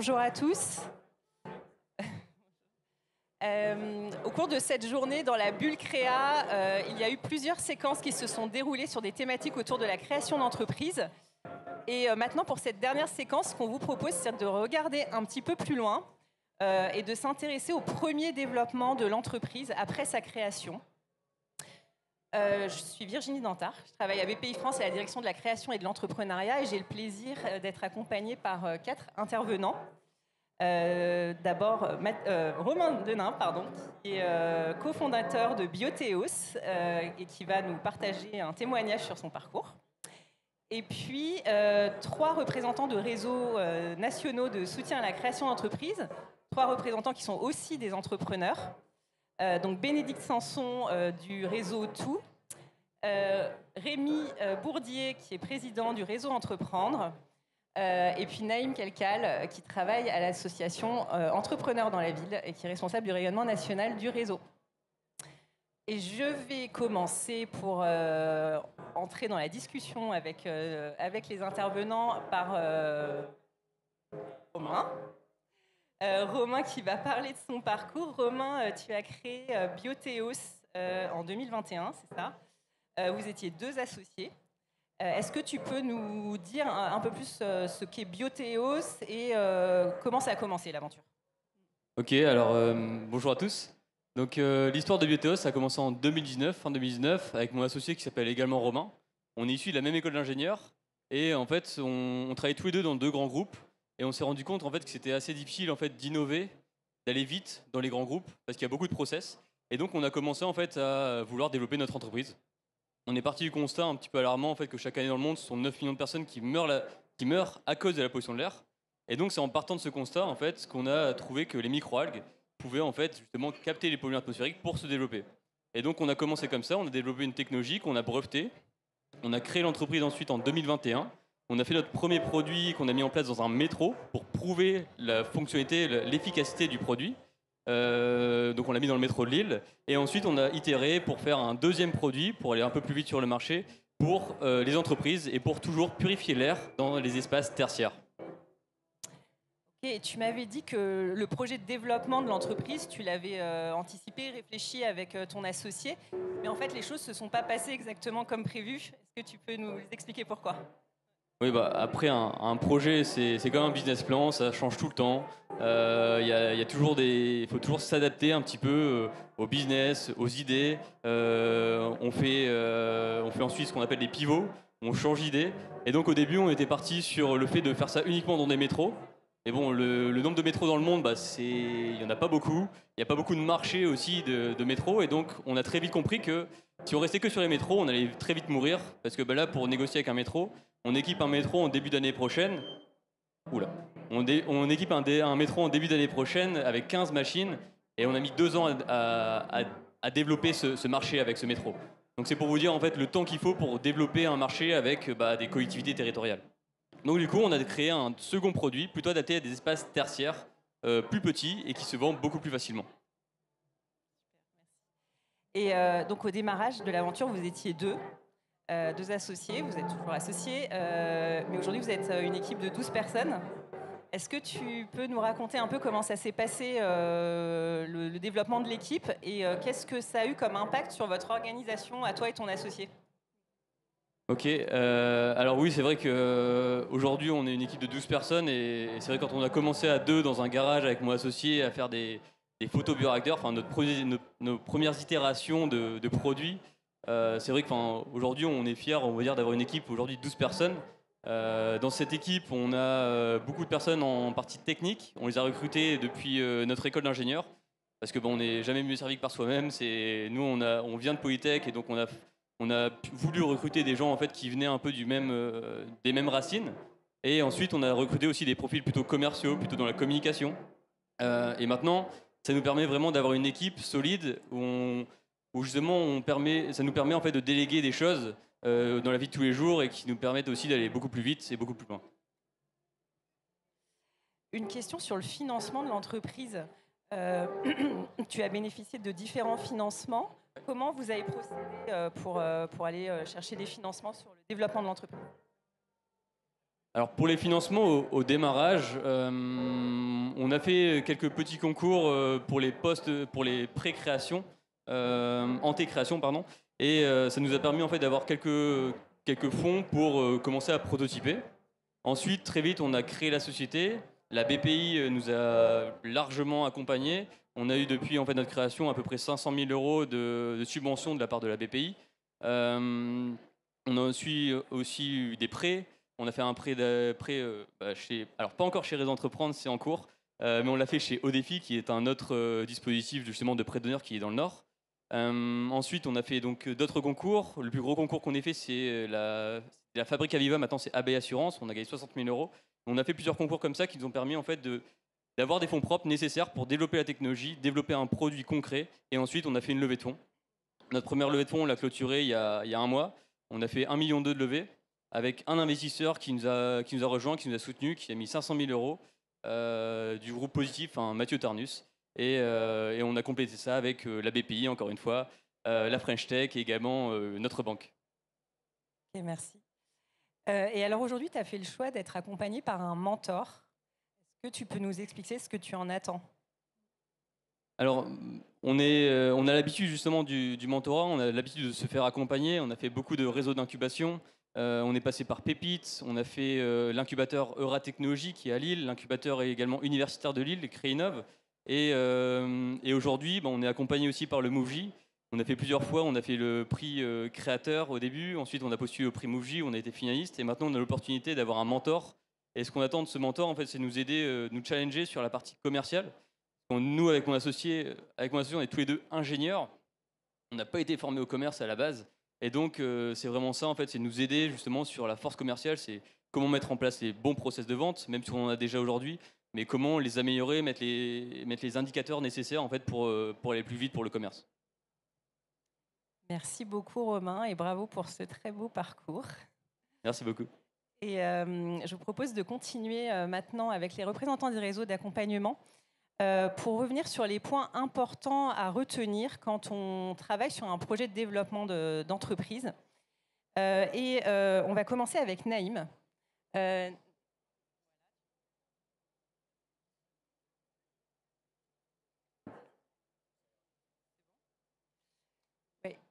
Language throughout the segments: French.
Bonjour à tous. Au cours de cette journée dans la bulle Créa, il y a eu plusieurs séquences qui se sont déroulées sur des thématiques autour de la création d'entreprises. Et maintenant, pour cette dernière séquence, ce qu'on vous propose, c'est de regarder un petit peu plus loin et de s'intéresser au premier développement de l'entreprise après sa création. Je suis Virginie Dantard, je travaille à BPI France à la direction de la création et de l'entrepreneuriat et j'ai le plaisir d'être accompagnée par 4 intervenants. D'abord, Romain Denain, qui est cofondateur de Biotheos et qui va nous partager un témoignage sur son parcours. Et puis, 3 représentants de réseaux nationaux de soutien à la création d'entreprises, 3 représentants qui sont aussi des entrepreneurs. Donc Bénédicte Sanson du réseau Tout, Rémi Bourdier qui est président du réseau Entreprendre, et puis Naïm Kelkal qui travaille à l'association Entrepreneurs dans la ville et qui est responsable du rayonnement national du réseau. Et je vais commencer pour entrer dans la discussion avec les intervenants par Romain. Romain qui va parler de son parcours. Romain, tu as créé Biotheos en 2021, c'est ça? Vous étiez 2 associés. Est-ce que tu peux nous dire un peu plus ce qu'est Biotheos et comment ça a commencé l'aventure? Ok, alors bonjour à tous. Donc l'histoire de Biotheos, ça a commencé en 2019, fin 2019, avec mon associé qui s'appelle également Romain. On est issus de la même école d'ingénieurs et en fait on travaillait tous les deux dans 2 grands groupes et on s'est rendu compte en fait que c'était assez difficile en fait d'innover, d'aller vite dans les grands groupes parce qu'il y a beaucoup de process. Et donc on a commencé en fait à vouloir développer notre entreprise. On est parti du constat un petit peu alarmant en fait que chaque année dans le monde, ce sont 9 millions de personnes qui meurent à cause de la pollution de l'air. Et donc c'est en partant de ce constat en fait qu'on a trouvé que les microalgues pouvaient en fait justement capter les polluants atmosphériques pour se développer. Et donc on a commencé comme ça, on a développé une technologie qu'on a brevetée. On a créé l'entreprise ensuite en 2021. On a fait notre premier produit qu'on a mis en place dans un métro pour prouver la fonctionnalité, l'efficacité du produit. Donc on l'a mis dans le métro de Lille. Et ensuite on a itéré pour faire un deuxième produit, pour aller un peu plus vite sur le marché, pour les entreprises et pour toujours purifier l'air dans les espaces tertiaires. Et tu m'avais dit que le projet de développement de l'entreprise, tu l'avais anticipé, réfléchi avec ton associé, mais en fait les choses ne se sont pas passées exactement comme prévu. Est-ce que tu peux nous expliquer pourquoi? Oui, bah, après un projet, c'est comme un business plan, ça change tout le temps. Il faut toujours s'adapter un petit peu au business, aux idées. On fait ensuite ce qu'on appelle des pivots, on change d'idée. Et donc au début, on était parti sur le fait de faire ça uniquement dans des métros. Et bon, le nombre de métros dans le monde, bah, il n'y en a pas beaucoup. Il n'y a pas beaucoup de marché aussi de métros. Et donc on a très vite compris que si on restait que sur les métros, on allait très vite mourir. Parce que bah, là, pour négocier avec un métro, on équipe un métro en début d'année prochaine. Oula. On équipe un métro en début d'année prochaine avec 15 machines et on a mis 2 ans à développer ce marché avec ce métro. Donc c'est pour vous dire en fait le temps qu'il faut pour développer un marché avec des collectivités territoriales. Donc du coup on a créé un second produit plutôt adapté à des espaces tertiaires plus petits et qui se vendent beaucoup plus facilement. Et donc au démarrage de l'aventure, vous étiez 2 associés, vous êtes toujours associés, mais aujourd'hui vous êtes une équipe de 12 personnes. Est-ce que tu peux nous raconter un peu comment ça s'est passé, le développement de l'équipe, et qu'est-ce que ça a eu comme impact sur votre organisation, à toi et ton associé? Ok, alors oui, c'est vrai qu'aujourd'hui on est une équipe de 12 personnes et c'est vrai quand on a commencé à 2 dans un garage avec mon associé à faire des photobioréacteurs, enfin nos premières itérations de produits, c'est vrai qu'aujourd'hui on est fiers, on va dire, d'avoir une équipe aujourd'hui de 12 personnes. Dans cette équipe, on a beaucoup de personnes en partie technique, on les a recrutées depuis notre école d'ingénieurs parce que bon, on n'est jamais mieux servi que par soi-même. Nous on vient de Polytech et donc on a voulu recruter des gens en fait qui venaient un peu des mêmes racines. Et ensuite, on a recruté aussi des profils plutôt commerciaux, plutôt dans la communication. Et maintenant, ça nous permet vraiment d'avoir une équipe solide où justement ça nous permet en fait de déléguer des choses dans la vie de tous les jours et qui nous permettent aussi d'aller beaucoup plus vite et beaucoup plus loin. Une question sur le financement de l'entreprise. Tu as bénéficié de différents financements. Comment vous avez procédé pour aller chercher des financements sur le développement de l'entreprise? Alors pour les financements au démarrage, on a fait quelques petits concours pour les postes, pour les pré-créations, anté-créations pardon, et ça nous a permis en fait d'avoir quelques fonds pour commencer à prototyper. Ensuite, très vite, on a créé la société. La BPI nous a largement accompagnés. On a eu depuis en fait notre création à peu près 500 000 euros de subventions de la part de la BPI. On a aussi eu des prêts. On a fait un prêt chez, alors pas encore chez Réseau Entreprendre, c'est en cours, mais on l'a fait chez Odefi, qui est un autre dispositif justement de prêt d'honneur qui est dans le Nord. Ensuite, on a fait donc d'autres concours. Le plus gros concours qu'on ait fait, c'est la Fabrique Aviva. Maintenant, c'est AB Assurance. On a gagné 60 000 euros. On a fait plusieurs concours comme ça qui nous ont permis en fait d'avoir des fonds propres nécessaires pour développer la technologie, développer un produit concret. Et ensuite, on a fait une levée de fonds. Notre première levée de fonds, on l'a clôturée il y a un mois. On a fait 1,2 million de levée avec un investisseur qui nous a rejoint, qui nous a soutenu, qui a mis 500 000 euros du groupe Positif, Mathieu Tarnus. Et on a complété ça avec la BPI, encore une fois, la French Tech et également notre banque. Ok, merci. Et alors aujourd'hui, tu as fait le choix d'être accompagné par un mentor. Est-ce que tu peux nous expliquer ce que tu en attends? Alors, on a l'habitude justement du mentorat, on a l'habitude de se faire accompagner, on a fait beaucoup de réseaux d'incubation, on est passé par Pépite, on a fait l'incubateur Euratechnologie qui est à Lille, l'incubateur est également universitaire de Lille, Créinov, et aujourd'hui, on est accompagné aussi par le MoveJ. On a fait plusieurs fois, on a fait le prix créateur au début, ensuite on a postulé au prix MoveJ, on a été finaliste, et maintenant on a l'opportunité d'avoir un mentor. Et ce qu'on attend de ce mentor, en fait, c'est nous aider, nous challenger sur la partie commerciale. Nous, avec mon associé, on est tous les deux ingénieurs. On n'a pas été formés au commerce à la base. Et donc, c'est vraiment ça, en fait, c'est nous aider justement sur la force commerciale. C'est comment mettre en place les bons process de vente, même si on en a déjà aujourd'hui, mais comment les améliorer, mettre les indicateurs nécessaires, en fait, pour aller plus vite pour le commerce. Merci beaucoup, Romain, et bravo pour ce très beau parcours. Merci beaucoup. Et je vous propose de continuer maintenant avec les représentants des réseaux d'accompagnement. Pour revenir sur les points importants à retenir quand on travaille sur un projet de développement d'entreprise. On va commencer avec Naïm.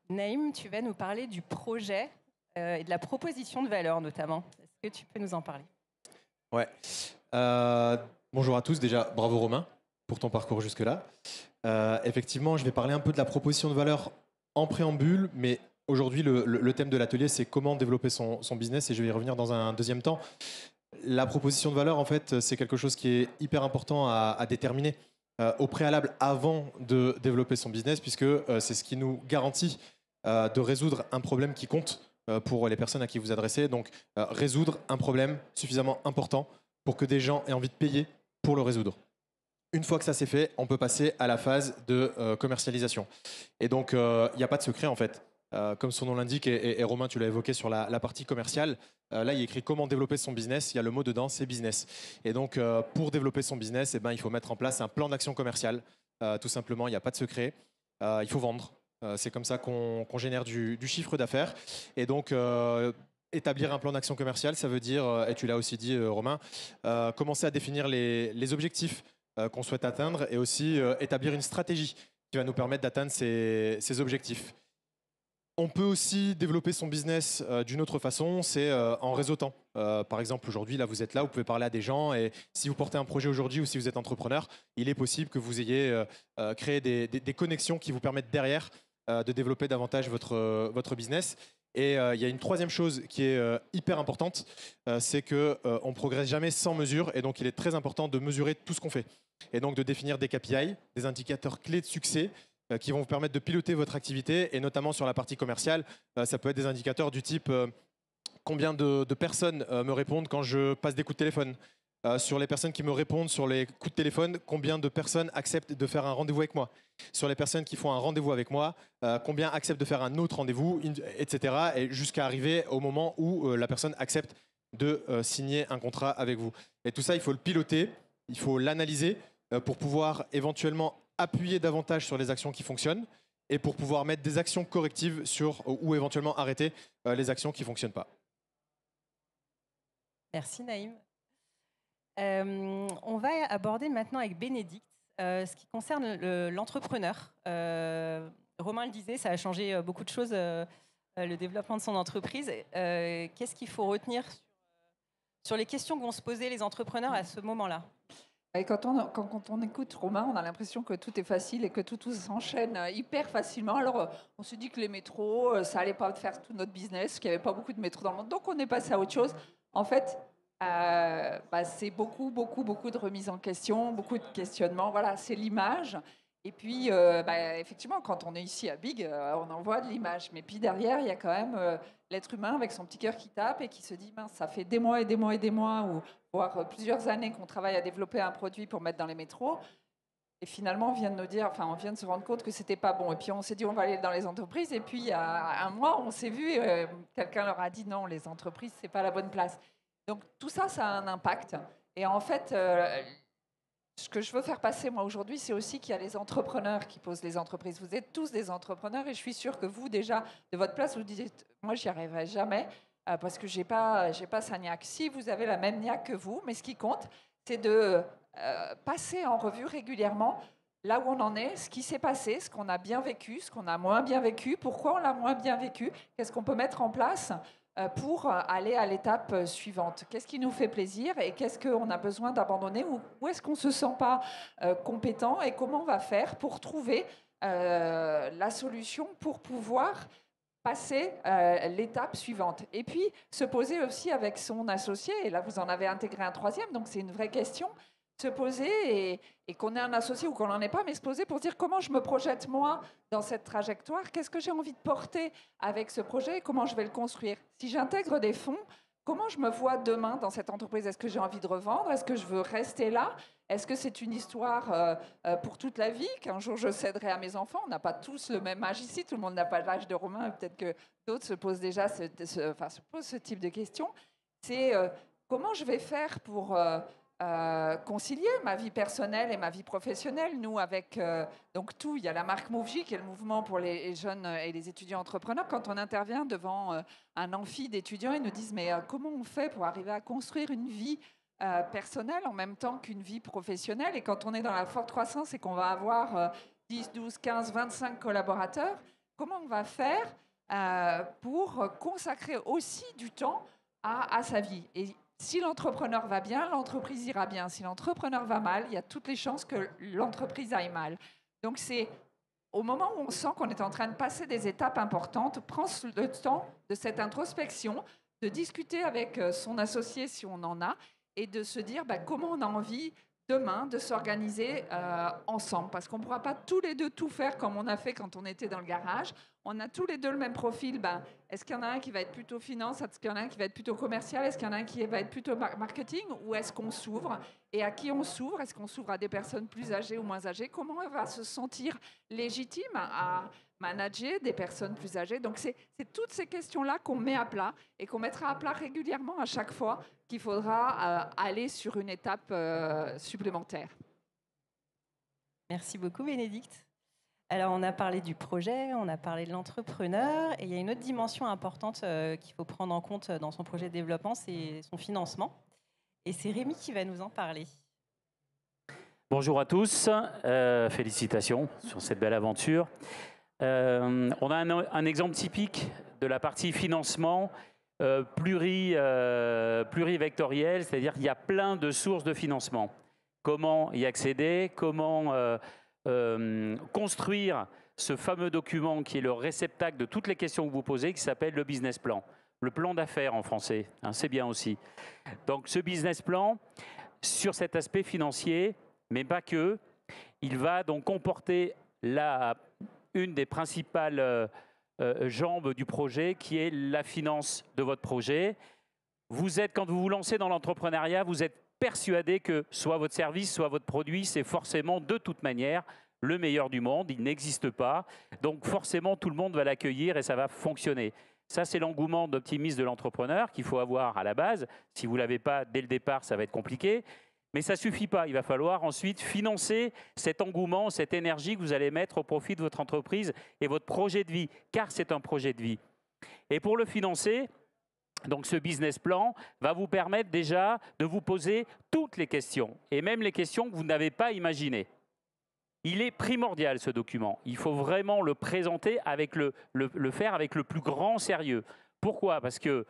Naïm, tu vas nous parler du projet et de la proposition de valeur notamment. Est-ce que tu peux nous en parler? Ouais. Bonjour à tous. Déjà, bravo Romain pour ton parcours jusque-là. Effectivement, je vais parler un peu de la proposition de valeur en préambule, mais aujourd'hui, le thème de l'atelier, c'est comment développer son business, et je vais y revenir dans un deuxième temps. La proposition de valeur, en fait, c'est quelque chose qui est hyper important à déterminer au préalable avant de développer son business, puisque c'est ce qui nous garantit de résoudre un problème qui compte pour les personnes à qui vous adressez. Donc, résoudre un problème suffisamment important pour que des gens aient envie de payer pour le résoudre. Une fois que ça c'est fait, on peut passer à la phase de commercialisation. Et donc, il n'y a pas de secret en fait. Comme son nom l'indique, et Romain, tu l'as évoqué sur la partie commerciale, là, il y a écrit comment développer son business. Il y a le mot dedans, c'est business. Et donc, pour développer son business, il faut mettre en place un plan d'action commercial. Tout simplement, il n'y a pas de secret. Il faut vendre. C'est comme ça qu'on génère du chiffre d'affaires. Et donc, établir un plan d'action commercial, ça veut dire, et tu l'as aussi dit, Romain, commencer à définir les objectifs qu'on souhaite atteindre, et aussi établir une stratégie qui va nous permettre d'atteindre ces objectifs. On peut aussi développer son business d'une autre façon, c'est en réseautant. Par exemple, aujourd'hui, là, vous êtes là, vous pouvez parler à des gens, et si vous portez un projet aujourd'hui ou si vous êtes entrepreneur, il est possible que vous ayez créé des connexions qui vous permettent derrière de développer davantage votre business. Et il y a une troisième chose qui est hyper importante, c'est qu'on ne progresse jamais sans mesure, et donc il est très important de mesurer tout ce qu'on fait. Et donc de définir des KPI, des indicateurs clés de succès, qui vont vous permettre de piloter votre activité, et notamment sur la partie commerciale, ça peut être des indicateurs du type combien de personnes me répondent quand je passe des coups de téléphone. Sur les personnes qui me répondent sur les coups de téléphone, combien de personnes acceptent de faire un rendez-vous avec moi? Sur les personnes qui font un rendez-vous avec moi, combien acceptent de faire un autre rendez-vous, etc. Et jusqu'à arriver au moment où la personne accepte de signer un contrat avec vous. Et tout ça, il faut le piloter, il faut l'analyser pour pouvoir éventuellement appuyer davantage sur les actions qui fonctionnent, et pour pouvoir mettre des actions correctives sur, ou éventuellement arrêter les actions qui ne fonctionnent pas. Merci Naïm. On va aborder maintenant avec Bénédicte ce qui concerne l'entrepreneur. Romain le disait, ça a changé beaucoup de choses, le développement de son entreprise. Qu'est-ce qu'il faut retenir sur les questions que vont se poser les entrepreneurs à ce moment-là? Et quand on écoute Romain, on a l'impression que tout est facile et que tout s'enchaîne hyper facilement. Alors, on se dit que les métros, ça allait pas faire tout notre business, qu'il n'y avait pas beaucoup de métros dans le monde. Donc, on est passé à autre chose. En fait, c'est beaucoup de remises en question, beaucoup de questionnements. Voilà, c'est l'image. Et puis, effectivement, quand on est ici à Big, on envoie de l'image. Mais puis derrière, il y a quand même l'être humain avec son petit cœur qui tape et qui se dit, mince, ça fait des mois et des mois et des mois, ou voire plusieurs années qu'on travaille à développer un produit pour mettre dans les métros. Et finalement, on vient de se rendre compte que c'était pas bon. Et puis, on s'est dit, on va aller dans les entreprises. Et puis, il y a un mois, on s'est vu, quelqu'un leur a dit, non, les entreprises, c'est pas la bonne place. Donc, tout ça, ça a un impact. Et en fait, ce que je veux faire passer, moi, aujourd'hui, c'est aussi qu'il y a les entrepreneurs qui posent les entreprises. Vous êtes tous des entrepreneurs et je suis sûre que vous, déjà, de votre place, vous dites, moi, j'y arriverai jamais parce que j'ai pas sa niaque. Si vous avez la même niaque que vous, mais ce qui compte, c'est de passer en revue régulièrement là où on en est, ce qui s'est passé, ce qu'on a bien vécu, ce qu'on a moins bien vécu, pourquoi on l'a moins bien vécu, qu'est-ce qu'on peut mettre en place pour aller à l'étape suivante. Qu'est-ce qui nous fait plaisir et qu'est-ce qu'on a besoin d'abandonner ou où est-ce qu'on ne se sent pas compétent et comment on va faire pour trouver la solution pour pouvoir passer l'étape suivante. Et puis, se poser aussi avec son associé, et là, vous en avez intégré un troisième, donc c'est une vraie question, se poser et qu'on ait un associé ou qu'on n'en ait pas, mais se poser pour dire comment je me projette moi dans cette trajectoire, qu'est-ce que j'ai envie de porter avec ce projet et comment je vais le construire. Si j'intègre des fonds, comment je me vois demain dans cette entreprise? Est-ce que j'ai envie de revendre? Est-ce que je veux rester là? Est-ce que c'est une histoire pour toute la vie, qu'un jour je céderai à mes enfants? On n'a pas tous le même âge ici, tout le monde n'a pas l'âge de Romain, peut-être que d'autres se posent déjà se posent ce type de questions. C'est comment je vais faire pour concilier ma vie personnelle et ma vie professionnelle. Nous, avec donc tout, il y a la marque MoveJ, qui est le mouvement pour les jeunes et les étudiants entrepreneurs. Quand on intervient devant un amphi d'étudiants, ils nous disent mais comment on fait pour arriver à construire une vie personnelle en même temps qu'une vie professionnelle? Et quand on est dans la forte croissance et qu'on va avoir 10, 12, 15, 25 collaborateurs, comment on va faire pour consacrer aussi du temps à sa vie? Et si l'entrepreneur va bien, l'entreprise ira bien. Si l'entrepreneur va mal, il y a toutes les chances que l'entreprise aille mal. Donc c'est au moment où on sent qu'on est en train de passer des étapes importantes, prendre le temps de cette introspection, de discuter avec son associé si on en a, et de se dire comment on a envie demain de s'organiser ensemble. Parce qu'on ne pourra pas tous les deux tout faire comme on a fait quand on était dans le garage. On a tous les deux le même profil. Est-ce qu'il y en a un qui va être plutôt finance? Est-ce qu'il y en a un qui va être plutôt commercial? Est-ce qu'il y en a un qui va être plutôt marketing? Ou est-ce qu'on s'ouvre? Et à qui on s'ouvre? Est-ce qu'on s'ouvre à des personnes plus âgées ou moins âgées? Comment on va se sentir légitime à manager des personnes plus âgées? Donc c'est toutes ces questions-là qu'on met à plat et qu'on mettra à plat régulièrement à chaque fois qu'il faudra aller sur une étape supplémentaire. Merci beaucoup Bénédicte. Alors on a parlé du projet, on a parlé de l'entrepreneur et il y a une autre dimension importante qu'il faut prendre en compte dans son projet de développement, c'est son financement. Et c'est Rémi qui va nous en parler. Bonjour à tous, félicitations sur cette belle aventure. On a un exemple typique de la partie financement plurivectoriel, c'est-à-dire qu'il y a plein de sources de financement. Comment y accéder? Comment construire ce fameux document qui est le réceptacle de toutes les questions que vous posez, qui s'appelle le business plan. Le plan d'affaires en français, hein, c'est bien aussi. Donc ce business plan, sur cet aspect financier, mais pas que, il va donc comporter une des principales jambes du projet, qui est la finance de votre projet. Quand vous vous lancez dans l'entrepreneuriat, vous êtes persuadé que soit votre service, soit votre produit, c'est forcément de toute manière le meilleur du monde. Il n'existe pas. Donc forcément, tout le monde va l'accueillir et ça va fonctionner. Ça, c'est l'engouement d'optimisme de l'entrepreneur qu'il faut avoir à la base. Si vous ne l'avez pas dès le départ, ça va être compliqué. Mais ça ne suffit pas. Il va falloir ensuite financer cet engouement, cette énergie que vous allez mettre au profit de votre entreprise et votre projet de vie, car c'est un projet de vie. Et pour le financer, Donc ce business plan va vous permettre déjà de vous poser toutes les questions, et même les questions que vous n'avez pas imaginées. Il est primordial ce document. Il faut vraiment le présenter avec le faire avec le plus grand sérieux. Pourquoi? Parce que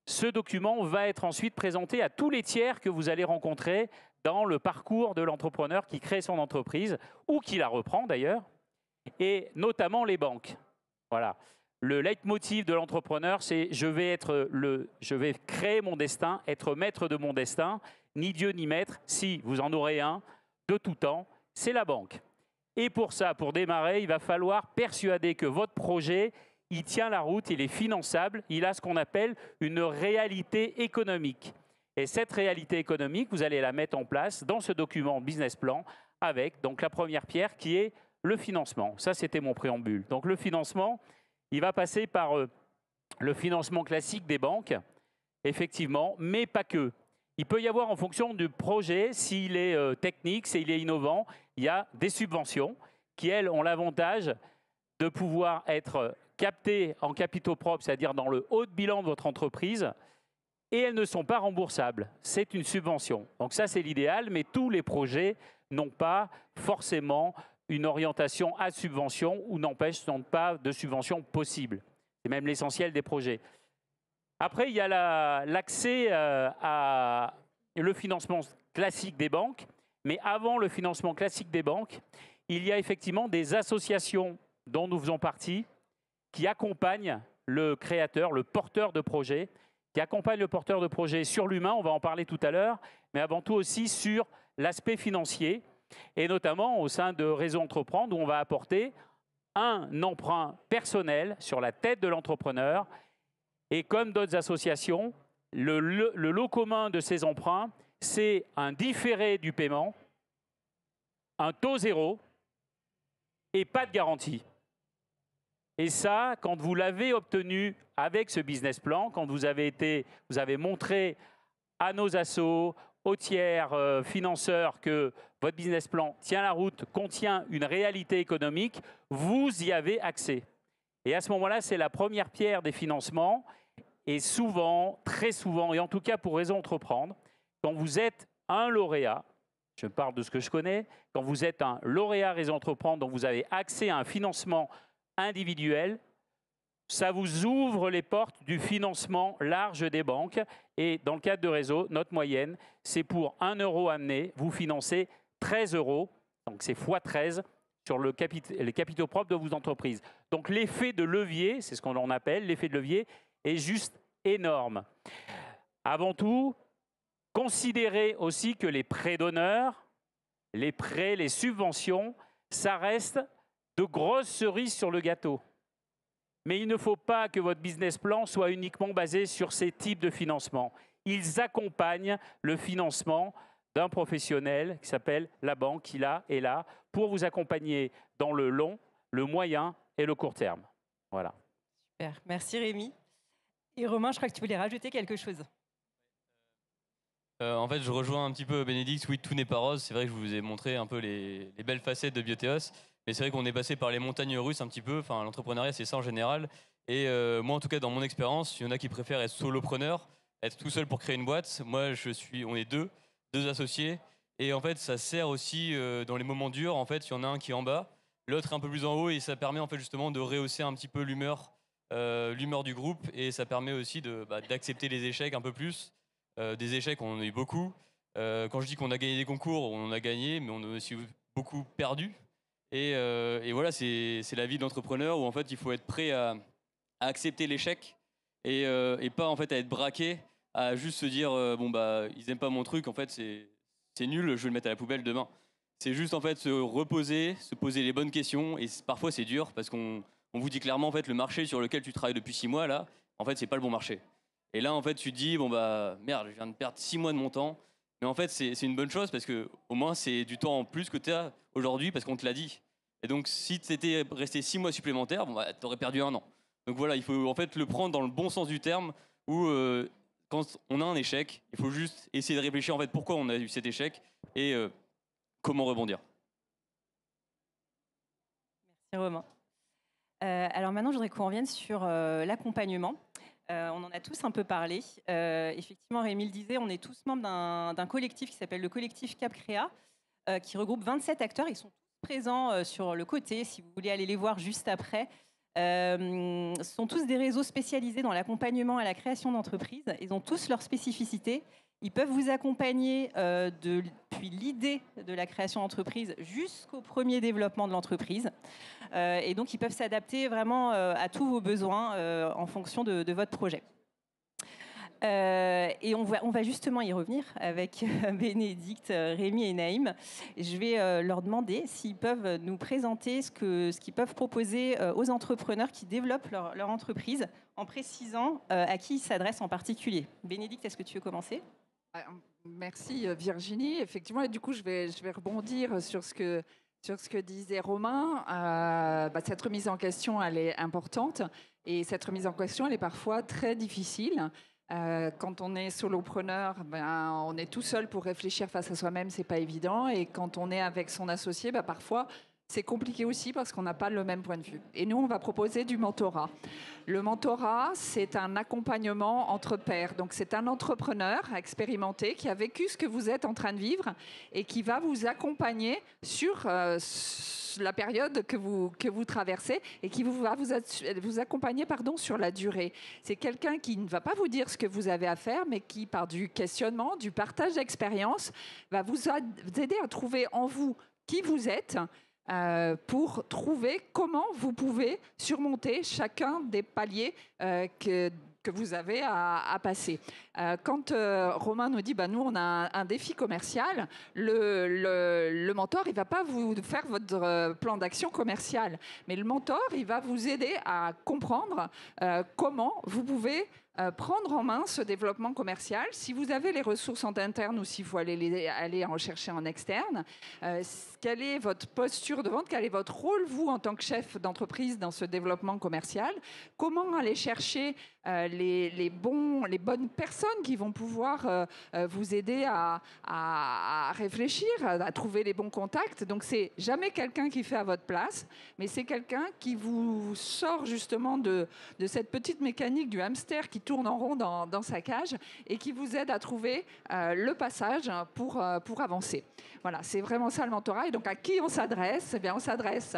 ce document va être ensuite présenté à tous les tiers que vous allez rencontrer dans le parcours de l'entrepreneur qui crée son entreprise ou qui la reprend d'ailleurs, et notamment les banques. Voilà. Le leitmotiv de l'entrepreneur, c'est je vais créer mon destin, être maître de mon destin, ni Dieu ni maître, si vous en aurez un, de tout temps, c'est la banque. Et pour ça, pour démarrer, il va falloir persuader que votre projet, il tient la route, il est finançable, il a ce qu'on appelle une réalité économique. Et cette réalité économique, vous allez la mettre en place dans ce document business plan avec donc la première pierre qui est le financement. Ça, c'était mon préambule. Donc le financement, il va passer par le financement classique des banques, effectivement, mais pas que. Il peut y avoir, en fonction du projet, s'il est technique, s'il est innovant, il y a des subventions qui, elles, ont l'avantage de pouvoir être captées en capitaux propres, c'est-à-dire dans le haut de bilan de votre entreprise, et elles ne sont pas remboursables. C'est une subvention. Donc ça, c'est l'idéal, mais tous les projets n'ont pas forcément une orientation à subvention ou n'empêchent pas de subvention possible. C'est même l'essentiel des projets. Après, il y a l'accès à le financement classique des banques. Mais avant le financement classique des banques, il y a effectivement des associations dont nous faisons partie qui accompagnent le créateur, le porteur de projet, qui accompagnent le porteur de projet sur l'humain, on va en parler tout à l'heure, mais avant tout aussi sur l'aspect financier, et notamment au sein de Réseau Entreprendre, où on va apporter un emprunt personnel sur la tête de l'entrepreneur. Et comme d'autres associations, le lot commun de ces emprunts, c'est un différé du paiement, un taux zéro et pas de garantie. Et ça, quand vous l'avez obtenu avec ce business plan, quand vous avez montré à nos assos, aux tiers financeurs que votre business plan tient la route, contient une réalité économique, vous y avez accès. Et à ce moment-là, c'est la première pierre des financements. Et souvent, très souvent, et en tout cas pour Réseau Entreprendre, quand vous êtes un lauréat, je parle de ce que je connais, quand vous êtes un lauréat Réseau Entreprendre, dont vous avez accès à un financement individuel, ça vous ouvre les portes du financement large des banques. Et dans le cadre de Réseau, notre moyenne, c'est pour 1 euro amené, vous financez 13 euros, donc c'est x 13 sur les capitaux propres de vos entreprises. Donc l'effet de levier, c'est ce qu'on en appelle, l'effet de levier est juste énorme. Avant tout, considérez aussi que les prêts d'honneur, les prêts, les subventions, ça reste de grosses cerises sur le gâteau. Mais il ne faut pas que votre business plan soit uniquement basé sur ces types de financement. Ils accompagnent le financement d'un professionnel qui s'appelle la banque, qui là est là pour vous accompagner dans le long, le moyen et le court terme. Voilà. Super, merci Rémi. Et Romain, je crois que tu voulais rajouter quelque chose. En fait, je rejoins un petit peu Bénédicte. Oui, tout n'est pas rose. C'est vrai que je vous ai montré un peu les belles facettes de Bioteos. Mais c'est vrai qu'on est passé par les montagnes russes un petit peu. Enfin, l'entrepreneuriat, c'est ça en général. Et moi, en tout cas, dans mon expérience, il y en a qui préfèrent être solopreneur, être tout seul pour créer une boîte. Moi, on est deux associés. Et en fait, ça sert aussi dans les moments durs. En fait, il y en a un qui est en bas, l'autre un peu plus en haut. Et ça permet en fait justement de rehausser un petit peu l'humeur du groupe. Et ça permet aussi d'accepter les échecs un peu plus. Des échecs, on en a eu beaucoup. Quand je dis qu'on a gagné des concours, on en a gagné, mais on a aussi beaucoup perdu. Et voilà, c'est la vie d'entrepreneur où en fait il faut être prêt à accepter l'échec et pas en fait à être braqué, à juste se dire ils aiment pas mon truc, en fait c'est nul, je vais le mettre à la poubelle demain. C'est juste en fait se reposer, se poser les bonnes questions, et parfois c'est dur parce qu'on vous dit clairement en fait le marché sur lequel tu travailles depuis 6 mois là, en fait c'est pas le bon marché. Et là en fait tu te dis merde, je viens de perdre 6 mois de mon temps. Mais en fait, c'est une bonne chose parce que au moins, c'est du temps en plus que tu as aujourd'hui parce qu'on te l'a dit. Et donc, si tu étais resté 6 mois supplémentaires, tu aurais perdu 1 an. Donc voilà, il faut en fait le prendre dans le bon sens du terme où quand on a un échec, il faut juste essayer de réfléchir en fait pourquoi on a eu cet échec et comment rebondir. Merci Romain. Alors maintenant, je voudrais qu'on revienne sur l'accompagnement. On en a tous un peu parlé. Effectivement, Rémi le disait, on est tous membres d'un collectif qui s'appelle le collectif Cap Créa, qui regroupe 27 acteurs. Ils sont tous présents sur le côté, si vous voulez aller les voir juste après. Ce sont tous des réseaux spécialisés dans l'accompagnement à la création d'entreprises. Ils ont tous leurs spécificités. Ils peuvent vous accompagner depuis l'idée de la création d'entreprise jusqu'au premier développement de l'entreprise. Et donc, ils peuvent s'adapter vraiment à tous vos besoins en fonction de votre projet. Et on va justement y revenir avec Bénédicte, Rémi et Naïm. Je vais leur demander s'ils peuvent nous présenter ce qu'ils peuvent proposer aux entrepreneurs qui développent leur entreprise, en précisant à qui ils s'adressent en particulier. Bénédicte, est-ce que tu veux commencer ? Merci Virginie. Effectivement, et du coup, je vais rebondir sur ce que disait Romain. Cette remise en question, elle est importante. Et cette remise en question, elle est parfois très difficile. Quand on est solopreneur, on est tout seul pour réfléchir face à soi-même, c'est pas évident. Et quand on est avec son associé, parfois c'est compliqué aussi parce qu'on n'a pas le même point de vue. Et nous, on va proposer du mentorat. Le mentorat, c'est un accompagnement entre pairs. Donc c'est un entrepreneur expérimenté qui a vécu ce que vous êtes en train de vivre et qui va vous accompagner sur la période que vous traversez et qui va vous accompagner sur la durée. C'est quelqu'un qui ne va pas vous dire ce que vous avez à faire, mais qui, par du questionnement, du partage d'expérience, va vous aider à trouver en vous qui vous êtes, pour trouver comment vous pouvez surmonter chacun des paliers que vous avez à passer. Quand Romain nous dit nous on a un défi commercial, le mentor il va pas vous faire votre plan d'action commercial, mais le mentor il va vous aider à comprendre comment vous pouvez prendre en main ce développement commercial. Si vous avez les ressources en interne ou s'il faut aller en chercher en externe, quelle est votre posture de vente, quel est votre rôle, vous, en tant que chef d'entreprise dans ce développement commercial, comment aller chercher les bonnes personnes qui vont pouvoir vous aider à réfléchir, à trouver les bons contacts. Donc, c'est jamais quelqu'un qui fait à votre place, mais c'est quelqu'un qui vous sort justement de cette petite mécanique du hamster qui tourne en rond dans sa cage et qui vous aide à trouver le passage pour avancer. Voilà, c'est vraiment ça le mentorat. Et donc, à qui on s'adresse ? Eh bien, on s'adresse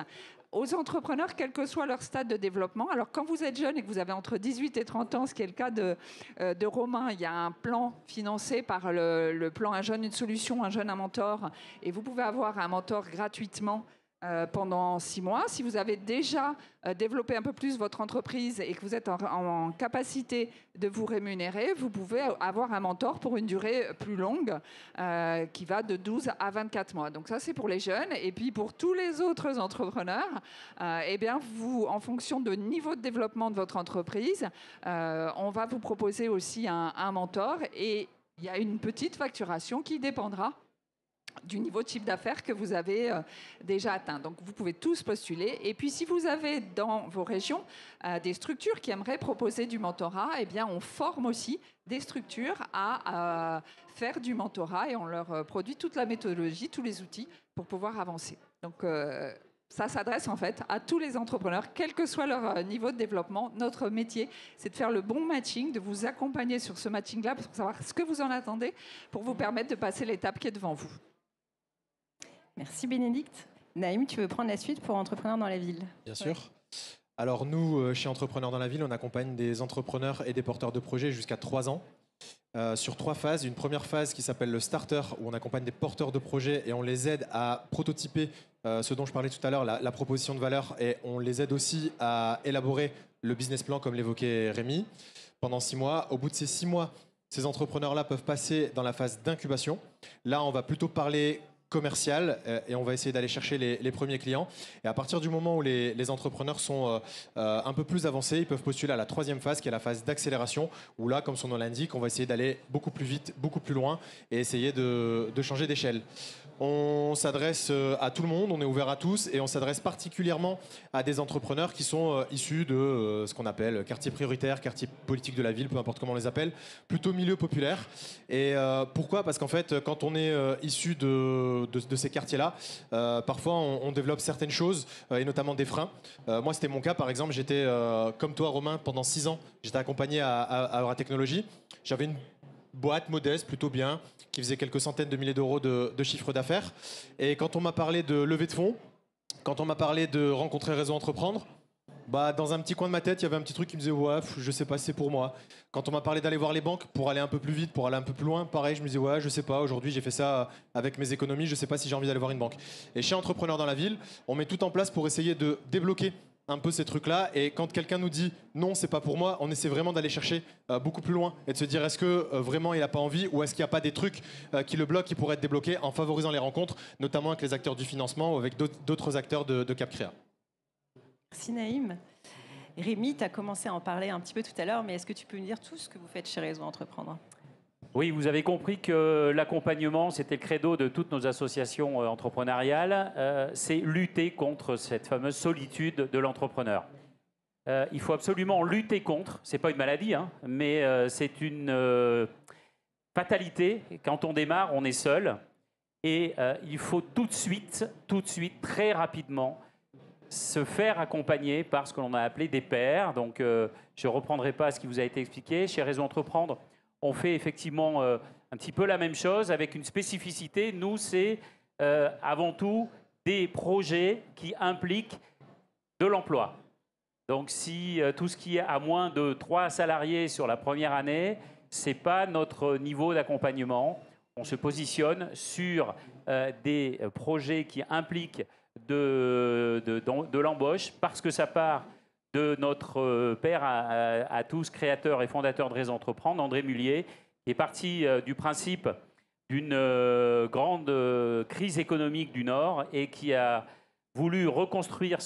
aux entrepreneurs, quel que soit leur stade de développement. Alors, quand vous êtes jeune et que vous avez entre 18 et 30 ans, ce qui est le cas de Romain, il y a un plan financé par le plan Un jeune, une solution, un jeune, un mentor. Et vous pouvez avoir un mentor gratuitement pendant 6 mois. Si vous avez déjà développé un peu plus votre entreprise et que vous êtes en capacité de vous rémunérer, vous pouvez avoir un mentor pour une durée plus longue qui va de 12 à 24 mois. Donc ça, c'est pour les jeunes. Et puis pour tous les autres entrepreneurs, vous, en fonction de niveau de développement de votre entreprise, on va vous proposer aussi un mentor et il y a une petite facturation qui dépendra du niveau de chiffre d'affaires que vous avez déjà atteint. Donc, vous pouvez tous postuler. Et puis, si vous avez dans vos régions des structures qui aimeraient proposer du mentorat, on forme aussi des structures à faire du mentorat et on leur produit toute la méthodologie, tous les outils pour pouvoir avancer. Donc, ça s'adresse en fait à tous les entrepreneurs, quel que soit leur niveau de développement. Notre métier, c'est de faire le bon matching, de vous accompagner sur ce matching-là pour savoir ce que vous en attendez, pour vous permettre de passer l'étape qui est devant vous. Merci Bénédicte. Naïm, tu veux prendre la suite pour Entrepreneurs dans la ville ? Bien sûr. Alors nous, chez Entrepreneurs dans la ville, on accompagne des entrepreneurs et des porteurs de projets jusqu'à 3 ans. Sur 3 phases. Une première phase qui s'appelle le starter, où on accompagne des porteurs de projets et on les aide à prototyper ce dont je parlais tout à l'heure, la proposition de valeur, et on les aide aussi à élaborer le business plan, comme l'évoquait Rémi, pendant 6 mois. Au bout de ces 6 mois, ces entrepreneurs-là peuvent passer dans la phase d'incubation. Là, on va plutôt parler commercial et on va essayer d'aller chercher les premiers clients. Et à partir du moment où les entrepreneurs sont un peu plus avancés, ils peuvent postuler à la 3e phase, qui est la phase d'accélération, où là, comme son nom l'indique, on va essayer d'aller beaucoup plus vite, beaucoup plus loin et essayer de changer d'échelle. On s'adresse à tout le monde, on est ouvert à tous et on s'adresse particulièrement à des entrepreneurs qui sont issus de ce qu'on appelle quartier prioritaire, quartier politique de la ville, peu importe comment on les appelle, plutôt milieu populaire. Et pourquoi ? Parce qu'en fait, quand on est issu de de ces quartiers-là. Parfois, on développe certaines choses, et notamment des freins. Moi, c'était mon cas, par exemple. J'étais, comme toi, Romain, pendant 6 ans. J'étais accompagné à Aura Technologies. J'avais une boîte modeste, plutôt bien, qui faisait quelques centaines de milliers d'euros de chiffre d'affaires. Et quand on m'a parlé de levée de fonds, quand on m'a parlé de rencontrer Réseau Entreprendre, bah, dans un petit coin de ma tête, il y avait un petit truc qui me disait ouais, je sais pas si c'est pour moi. Quand on m'a parlé d'aller voir les banques pour aller un peu plus vite, pour aller un peu plus loin, pareil, je me disais ouais, je sais pas, aujourd'hui j'ai fait ça avec mes économies, je sais pas si j'ai envie d'aller voir une banque. Et chez Entrepreneur dans la ville, on met tout en place pour essayer de débloquer un peu ces trucs-là. Et quand quelqu'un nous dit non, c'est pas pour moi, on essaie vraiment d'aller chercher beaucoup plus loin et de se dire est-ce que vraiment il a pas envie, ou est-ce qu'il n'y a pas des trucs qui le bloquent, qui pourraient être débloqués en favorisant les rencontres, notamment avec les acteurs du financement ou avec d'autres acteurs de CapCréa. Merci Naïm. Rémi, tu as commencé à en parler un petit peu tout à l'heure, mais est-ce que tu peux nous dire tout ce que vous faites chez Réseau Entreprendre ? Oui, vous avez compris que l'accompagnement, c'était le credo de toutes nos associations entrepreneuriales. C'est lutter contre cette fameuse solitude de l'entrepreneur. Il faut absolument lutter contre. C'est pas une maladie, hein, mais c'est une fatalité. Quand on démarre, on est seul. Et il faut tout de suite, très rapidement, se faire accompagner par ce que l'on a appelé des pairs. Donc, je ne reprendrai pas ce qui vous a été expliqué. Chez Réseau Entreprendre, on fait effectivement un petit peu la même chose avec une spécificité. Nous, c'est avant tout des projets qui impliquent de l'emploi. Donc, si tout ce qui est à moins de 3 salariés sur la première année, ce n'est pas notre niveau d'accompagnement. On se positionne sur des projets qui impliquent de l'embauche, parce que ça part de notre père à tous, créateur et fondateur de Réseau Entreprendre, André Mullier, qui est parti du principe d'une grande crise économique du Nord et qui a voulu reconstruire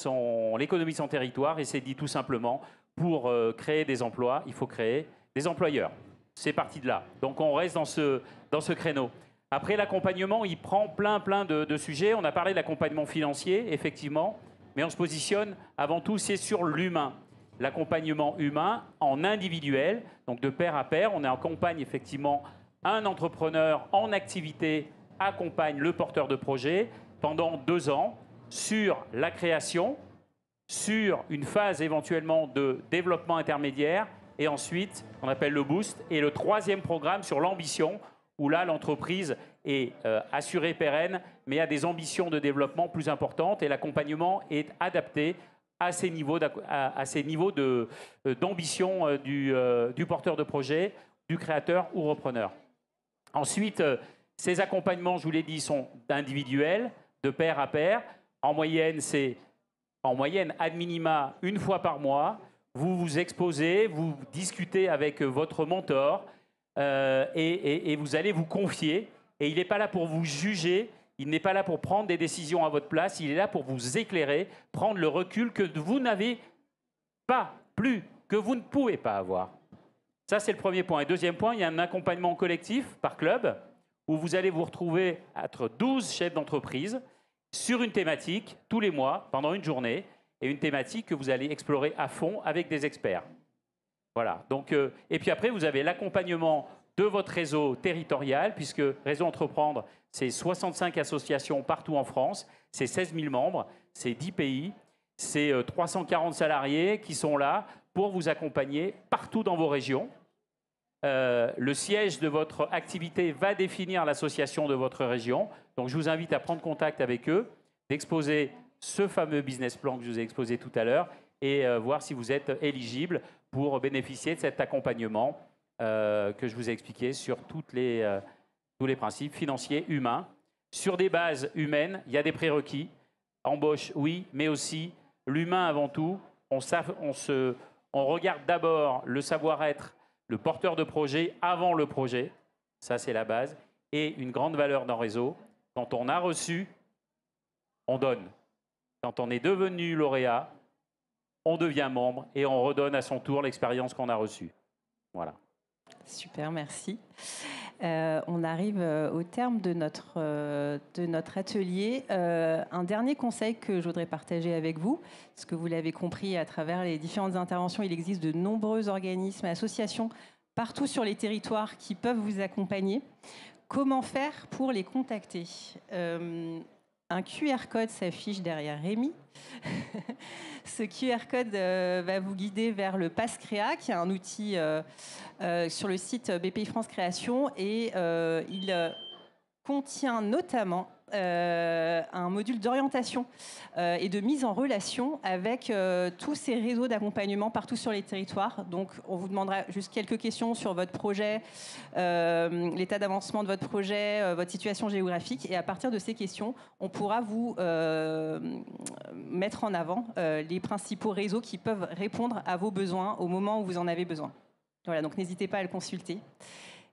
l'économie de son territoire et s'est dit tout simplement, pour créer des emplois, il faut créer des employeurs. C'est parti de là. Donc on reste dans ce créneau. Après, l'accompagnement, il prend plein de sujets. On a parlé de l'accompagnement financier, effectivement, mais on se positionne avant tout, c'est sur l'humain. L'accompagnement humain en individuel, donc de pair à pair. On accompagne effectivement un entrepreneur en activité, accompagne le porteur de projet pendant 2 ans sur la création, sur une phase éventuellement de développement intermédiaire, et ensuite, on appelle le boost, et le 3e programme sur l'ambition, où là, l'entreprise est assurée pérenne, mais a des ambitions de développement plus importantes, et l'accompagnement est adapté à ces niveaux d'ambition du porteur de projet, du créateur ou repreneur. Ensuite, ces accompagnements, je vous l'ai dit, sont individuels, de pair à pair. En moyenne, c'est ad minima 1 fois par mois. Vous vous exposez, vous discutez avec votre mentor, et vous allez vous confier. Et il n'est pas là pour vous juger, il n'est pas là pour prendre des décisions à votre place, il est là pour vous éclairer, prendre le recul que vous n'avez pas, que vous ne pouvez pas avoir. Ça, c'est le premier point. Et deuxième point, il y a un accompagnement collectif par club, où vous allez vous retrouver entre 12 chefs d'entreprise sur une thématique, tous les mois, pendant une journée, et une thématique que vous allez explorer à fond avec des experts. Voilà. Donc, et puis après, vous avez l'accompagnement de votre réseau territorial, puisque Réseau Entreprendre, c'est 65 associations partout en France, c'est 16 000 membres, c'est 10 pays, c'est 340 salariés qui sont là pour vous accompagner partout dans vos régions. Le siège de votre activité va définir l'association de votre région. Donc, je vous invite à prendre contact avec eux, d'exposer ce fameux business plan que je vous ai exposé tout à l'heure et voir si vous êtes éligible pour bénéficier de cet accompagnement que je vous ai expliqué sur tous les principes financiers, humains. Sur des bases humaines, il y a des prérequis. Embauche, oui, mais aussi l'humain avant tout. On regarde d'abord le savoir-être, le porteur de projet avant le projet. Ça, c'est la base. Et une grande valeur dans Réseau. Quand on a reçu, on donne. Quand on est devenu lauréat, on devient membre et on redonne à son tour l'expérience qu'on a reçue. Voilà. Super, merci. On arrive au terme de notre atelier. Un dernier conseil que je voudrais partager avec vous, parce que vous l'avez compris à travers les différentes interventions, il existe de nombreux organismes et associations partout sur les territoires qui peuvent vous accompagner. comment faire pour les contacter? Un QR code s'affiche derrière Rémi. Ce QR code va vous guider vers le Pass Créa, qui est un outil sur le site BPI France Création, et il contient notamment un module d'orientation et de mise en relation avec tous ces réseaux d'accompagnement partout sur les territoires. Donc, on vous demandera juste quelques questions sur votre projet, l'état d'avancement de votre projet, votre situation géographique. Et à partir de ces questions, on pourra vous mettre en avant les principaux réseaux qui peuvent répondre à vos besoins au moment où vous en avez besoin. Voilà, donc n'hésitez pas à le consulter.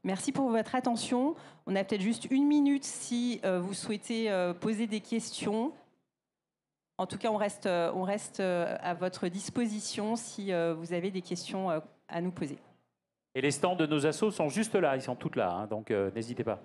Merci pour votre attention. On a peut-être juste 1 minute si vous souhaitez poser des questions. En tout cas, on reste à votre disposition si vous avez des questions à nous poser. Et les stands de nos assos sont juste là, ils sont toutes là, hein, donc n'hésitez pas.